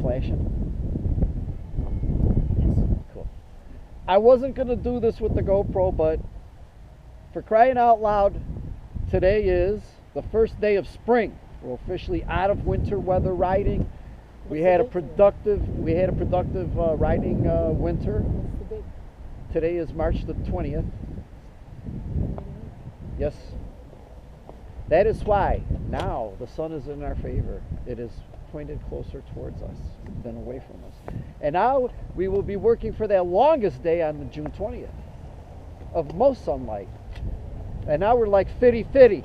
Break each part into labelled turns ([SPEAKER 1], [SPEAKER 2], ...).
[SPEAKER 1] flashing?
[SPEAKER 2] Yes.
[SPEAKER 1] Cool. I wasn't going to do this with the GoPro, but for crying out loud, today is the first day of spring. We're officially out of winter weather riding. We had a productive riding winter.
[SPEAKER 2] What's the date?
[SPEAKER 1] Today is March the 20th. Yes. That is why now the sun is in our favor. It is pointed closer towards us than away from us. And now we will be working for that longest day on the June 20th of most sunlight. And now we're like fitty-fitty.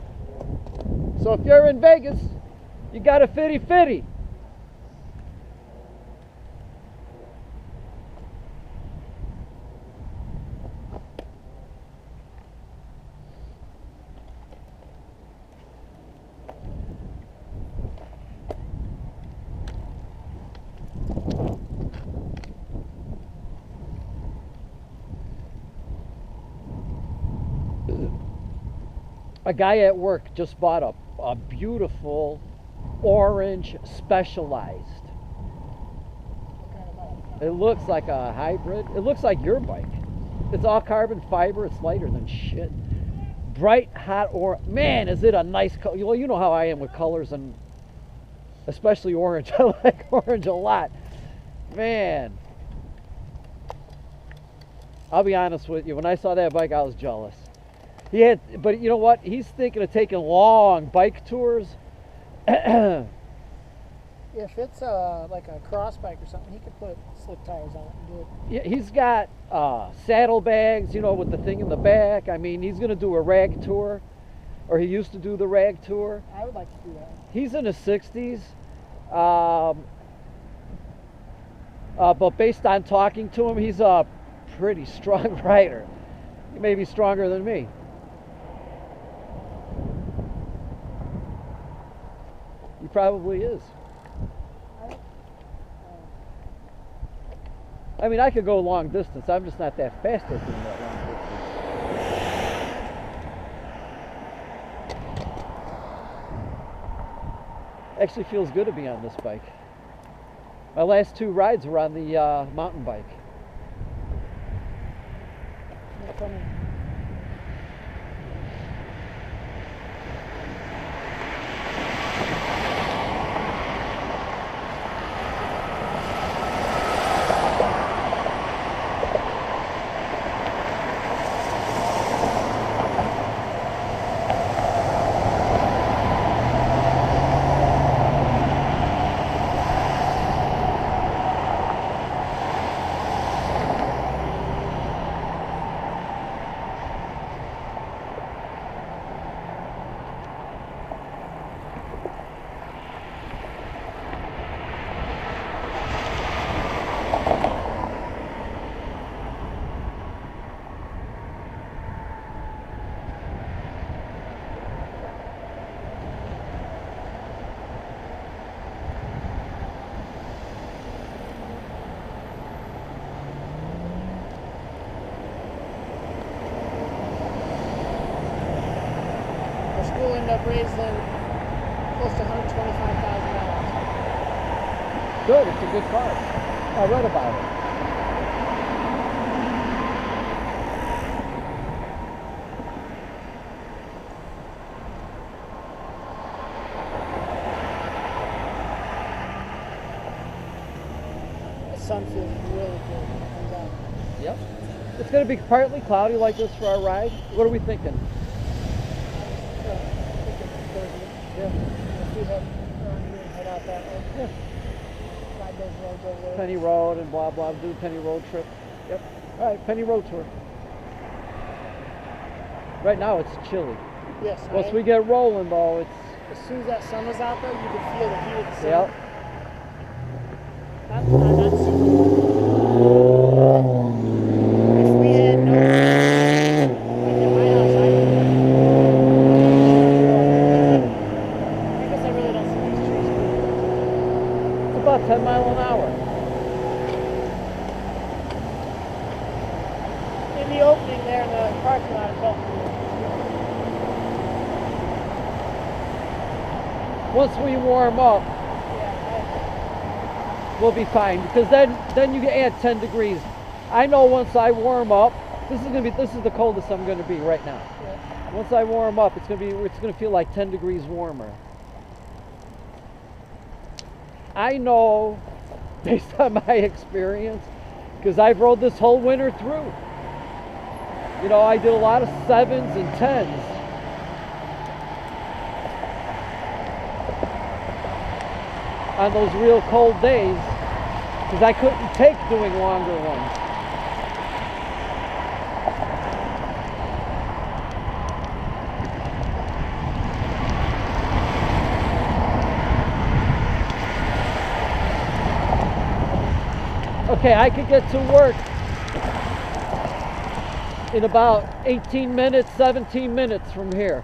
[SPEAKER 1] So if you're in Vegas, you got a fitty-fitty. A guy at work just bought a beautiful orange Specialized. It looks like a hybrid. It looks like your bike. It's all carbon fiber. It's lighter than shit. Bright, hot orange. Man, is it a nice color. Well, you know how I am with colors, and especially orange. I like orange a lot. Man. I'll be honest with you. When I saw that bike, I was jealous. But you know what? He's thinking of taking long bike tours.
[SPEAKER 2] If it's like a cross bike or something, he could put slick tires on it and do it.
[SPEAKER 1] Yeah, he's got saddlebags, you know, with the thing in the back. I mean, he's going to do a rag tour, or he used to do the rag tour.
[SPEAKER 2] I would like to do that.
[SPEAKER 1] He's in his 60s. But based on talking to him, he's a pretty strong rider. He may be stronger than me. He probably is. I mean, I could go long distance. I'm just not that fast at doing that long distance. Actually feels good to be on this bike. My last 2 rides were on the mountain bike.
[SPEAKER 2] Not funny. We'll end up raising close to $125,000.
[SPEAKER 1] Good, it's a good car. I read about it.
[SPEAKER 2] The sun feels really good when it comes out.
[SPEAKER 1] Yep. It's going to be partly cloudy like this for our ride. What are we thinking? Yeah.
[SPEAKER 2] If we head around here and head out that way.
[SPEAKER 1] Yeah.
[SPEAKER 2] Ride those roads over there.
[SPEAKER 1] Penny Road and blah blah. Do the Penny Road trip. Yep. All right, Penny Road tour. Right now it's chilly.
[SPEAKER 2] Yes.
[SPEAKER 1] Once we get rolling though, it's.
[SPEAKER 2] As soon as that sun was out though, you could feel the heat of the sun.
[SPEAKER 1] Yep.
[SPEAKER 2] Not super. If we had no, like at my house, I guess I really don't see these trees.
[SPEAKER 1] It's about 10 miles an hour.
[SPEAKER 2] In the opening there in the parking lot, it felt good.
[SPEAKER 1] Once we warm up,
[SPEAKER 2] Yeah,
[SPEAKER 1] we'll be fine, because then you add 10 degrees. I know once I warm up, this is the coldest I'm going to be right now.
[SPEAKER 2] Yeah.
[SPEAKER 1] Once I warm up, it's going to feel like 10 degrees warmer. I know, based on my experience, because I've rode this whole winter through. You know, I did a lot of 7s and 10s. On those real cold days, because I couldn't take doing longer ones. Okay, I could get to work in about 18 minutes, 17 minutes from here.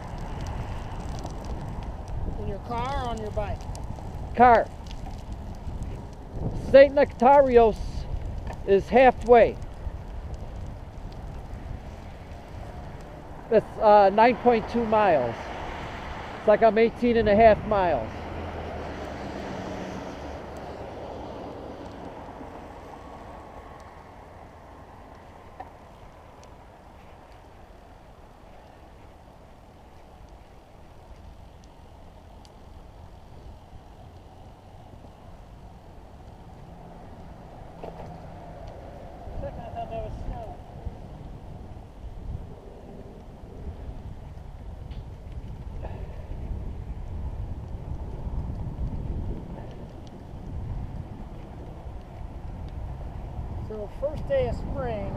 [SPEAKER 2] In your car or on your bike?
[SPEAKER 1] Car. St. Nectarios is halfway. That's 9.2 miles. It's like I'm 18 and a half miles.
[SPEAKER 2] So first day of spring,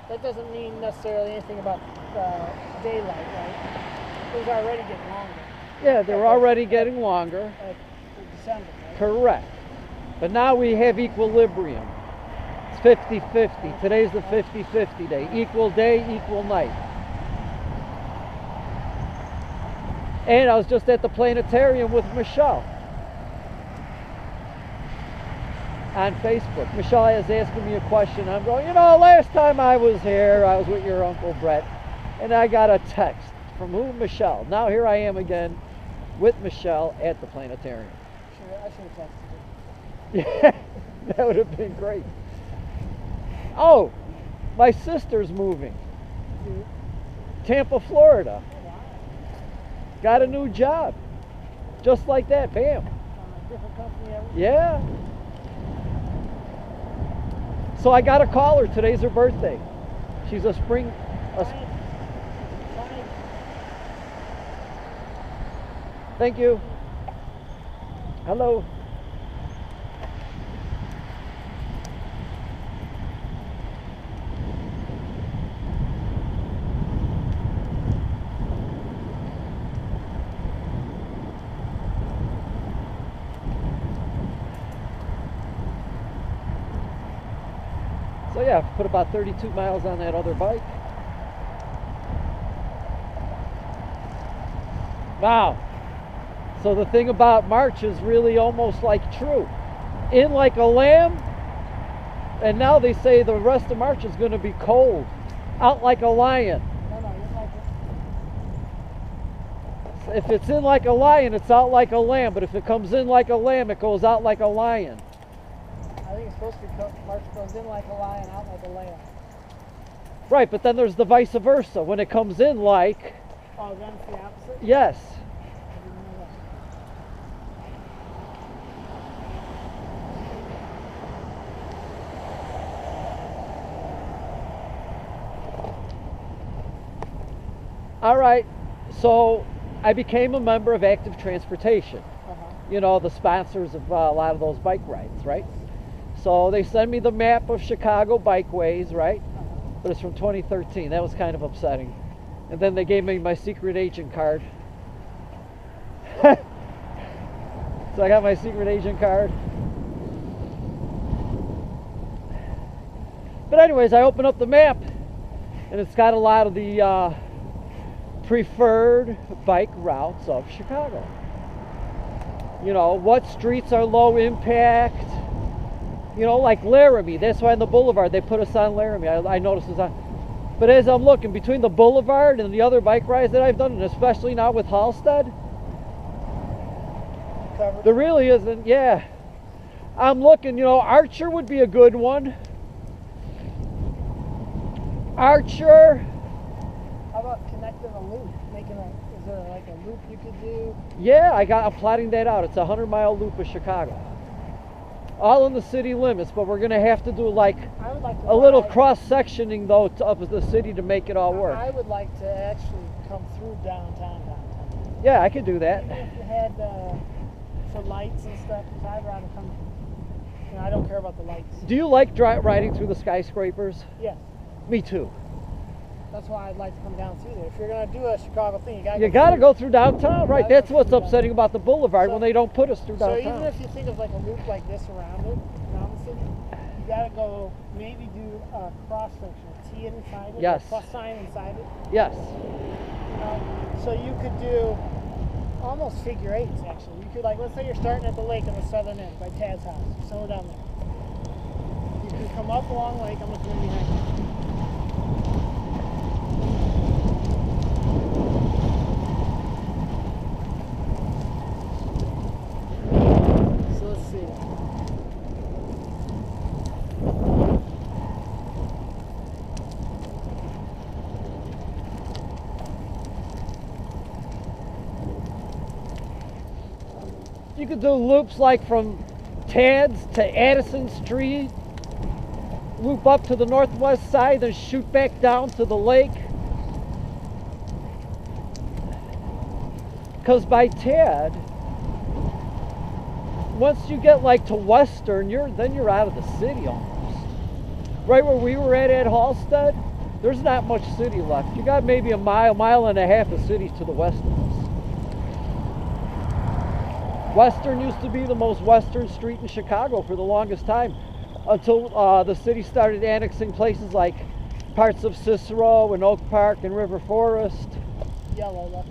[SPEAKER 2] that doesn't mean necessarily anything about daylight, right? It was already getting longer.
[SPEAKER 1] Yeah, they're already getting longer.
[SPEAKER 2] December, right?
[SPEAKER 1] Correct. But now we have equilibrium. It's 50-50. Today's the 50-50 day. Equal day, equal night. And I was just at the planetarium with Michelle on Facebook. Michelle is asking me a question. I'm going, you know, last time I was here, I was with your Uncle Brett, and I got a text from who? Michelle. Now here I am again with Michelle at the planetarium.
[SPEAKER 2] I should have texted you.
[SPEAKER 1] Yeah, that would have been great. Oh, my sister's moving. Tampa, Florida. Got a new job. Just like that, bam.
[SPEAKER 2] Different company every
[SPEAKER 1] Yeah. So I got to call her. Today's her birthday. She's a spring. Thank you. Hello. So yeah, put about 32 miles on that other bike. Wow. So the thing about March is really almost like true. In like a lamb, and now they say the rest of March is going to be cold. Out like a lion.
[SPEAKER 2] No, you're like it.
[SPEAKER 1] If it's in like a lion, it's out like a lamb. But if it comes in like a lamb, it goes out like a lion.
[SPEAKER 2] I think it's supposed to be March goes in like a lion, out like a lamb.
[SPEAKER 1] Right, but then there's the vice versa. When it comes in like...
[SPEAKER 2] Oh, then it's the opposite?
[SPEAKER 1] Yes.
[SPEAKER 2] I didn't know that.
[SPEAKER 1] All right, so I became a member of Active Transportation. You know, the sponsors of a lot of those bike rides, right? So they send me the map of Chicago bikeways, right? But it's from 2013. That was kind of upsetting. And then they gave me my secret agent card. So I got my secret agent card. But anyways, I open up the map, and it's got a lot of the preferred bike routes of Chicago. You know, what streets are low impact. You know, like Laramie. That's why on the boulevard they put us on Laramie. I noticed it's on. But as I'm looking between the boulevard and the other bike rides that I've done, and especially now with Halstead,
[SPEAKER 2] covered.
[SPEAKER 1] There really isn't, yeah. I'm looking, you know, Archer would be a good one. Archer.
[SPEAKER 2] How about connecting a loop? Is there like a loop you could do?
[SPEAKER 1] Yeah, I'm plotting that out. It's a 100-mile loop of Chicago. All in the city limits, but we're gonna have to do like
[SPEAKER 2] I would like to
[SPEAKER 1] a little
[SPEAKER 2] ride-
[SPEAKER 1] cross-sectioning though of the city to make it all work.
[SPEAKER 2] I would like to actually come through downtown.
[SPEAKER 1] Yeah, I could do that.
[SPEAKER 2] Even if you had for lights and stuff, 'cause I'd rather come. You know, I don't care about the lights.
[SPEAKER 1] Do you like riding through the skyscrapers?
[SPEAKER 2] Yes,
[SPEAKER 1] Me too.
[SPEAKER 2] that's why I'd like to come down through there. If you're gonna do a Chicago thing,
[SPEAKER 1] You gotta go through downtown, right?
[SPEAKER 2] Gotta
[SPEAKER 1] That's
[SPEAKER 2] go
[SPEAKER 1] what's
[SPEAKER 2] through
[SPEAKER 1] upsetting about the boulevard when they don't put us through
[SPEAKER 2] So
[SPEAKER 1] downtown.
[SPEAKER 2] even if you think of like a loop like this around the city, you gotta go maybe do a cross section, a T inside it,
[SPEAKER 1] Yes.
[SPEAKER 2] a plus sign inside it.
[SPEAKER 1] Yes.
[SPEAKER 2] You know? So you could do almost figure eights actually. You could, like, let's say you're starting at the lake on the southern end by Tad's house, somewhere down there. You can come up along the lake. I'm looking behind you. So let's see.
[SPEAKER 1] You could do loops like from Tad's to Addison Street, loop up to the northwest side, then shoot back down to the lake. Because by Tad, once you get like to Western, then you're out of the city almost. Right where we were at Halstead, there's not much city left. You got maybe a mile and a half of city to the west of us. Western used to be the most western street in Chicago for the longest time, until the city started annexing places like parts of Cicero and Oak Park and River Forest.
[SPEAKER 2] Yellow left.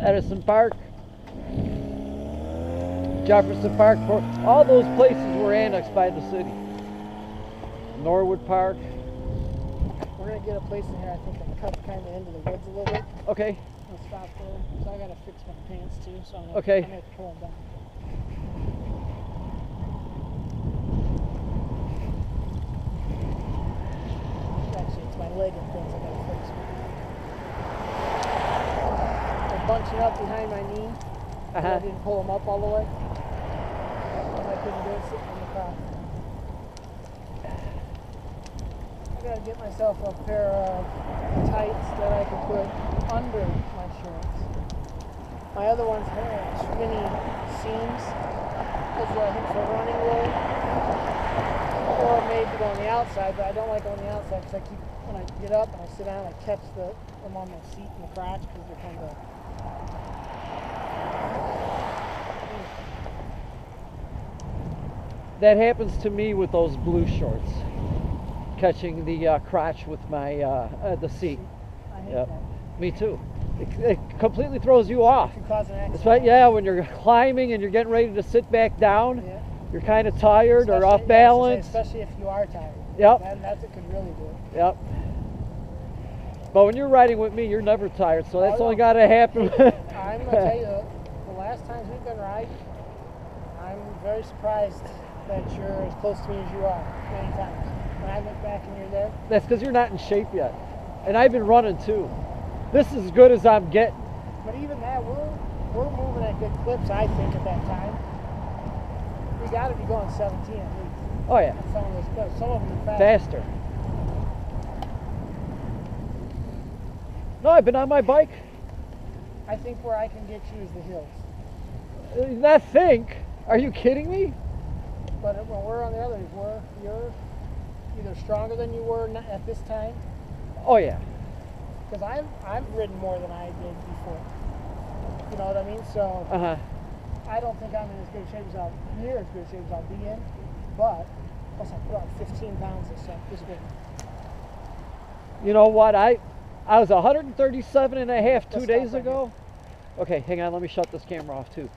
[SPEAKER 1] Edison Park, Jefferson Park, all those places were annexed by the city. Norwood Park.
[SPEAKER 2] We're gonna get a place in here, I think, that cuts kind of into the woods a little bit.
[SPEAKER 1] Okay.
[SPEAKER 2] We'll stop there. So I gotta fix my pants too, so I'm gonna,
[SPEAKER 1] Okay.
[SPEAKER 2] I'm gonna have to pull them down. Actually, it's my leg and things I gotta fix. They're bunching up behind my knee. I didn't pull them up all the way. I couldn't do it sitting in the car. I gotta get myself a pair of tights that I can put under my shorts. My other ones have skinny seams. Those are, I think, for running wool. Or maybe go on the outside, but I don't like on the outside because I keep, when I get up and I sit down, I catch them on my seat in the crotch because they're kind of.
[SPEAKER 1] That happens to me with those blue shorts, catching the crotch with my the seat.
[SPEAKER 2] I hate
[SPEAKER 1] Yep.
[SPEAKER 2] that.
[SPEAKER 1] Me too. It completely throws you off.
[SPEAKER 2] It can cause an accident.
[SPEAKER 1] It's right, yeah, when you're climbing and you're getting ready to sit back down,
[SPEAKER 2] Yeah.
[SPEAKER 1] you're kind of tired or
[SPEAKER 2] Especially-
[SPEAKER 1] off
[SPEAKER 2] yeah,
[SPEAKER 1] balance.
[SPEAKER 2] especially if you are tired.
[SPEAKER 1] Yep.
[SPEAKER 2] That's what could really do it.
[SPEAKER 1] Yep. But when you're riding with me, you're never tired, so that's
[SPEAKER 2] Oh,
[SPEAKER 1] only
[SPEAKER 2] no.
[SPEAKER 1] got to happen.
[SPEAKER 2] I'm gonna tell you, the last times we've been riding, I'm very surprised that you're as close to me as you are many times. When I look back and you're there,
[SPEAKER 1] That's because you're not in shape yet. And I've been running too. This is as good as I'm getting.
[SPEAKER 2] but even that, we're moving at good clips. I think at that time, we got to be going 17 at least.
[SPEAKER 1] Oh yeah,
[SPEAKER 2] On some of those clips, some of them are fast.
[SPEAKER 1] faster. No, I've been on my bike.
[SPEAKER 2] I think where I can get you is the hills.
[SPEAKER 1] Not think. Are you kidding me?
[SPEAKER 2] But when we're on the other, you're either stronger than you were at this time.
[SPEAKER 1] Oh yeah.
[SPEAKER 2] Because I've ridden more than I did before. You know what I mean? So
[SPEAKER 1] Uh-huh.
[SPEAKER 2] I don't think I'm in as good shape as near as good shape as I'll be in. But plus I put on 15 pounds this week.
[SPEAKER 1] You know what? I was 137 and a half 2
[SPEAKER 2] Let's
[SPEAKER 1] days
[SPEAKER 2] stop right
[SPEAKER 1] ago. Okay, hang on. Let me shut this camera off too.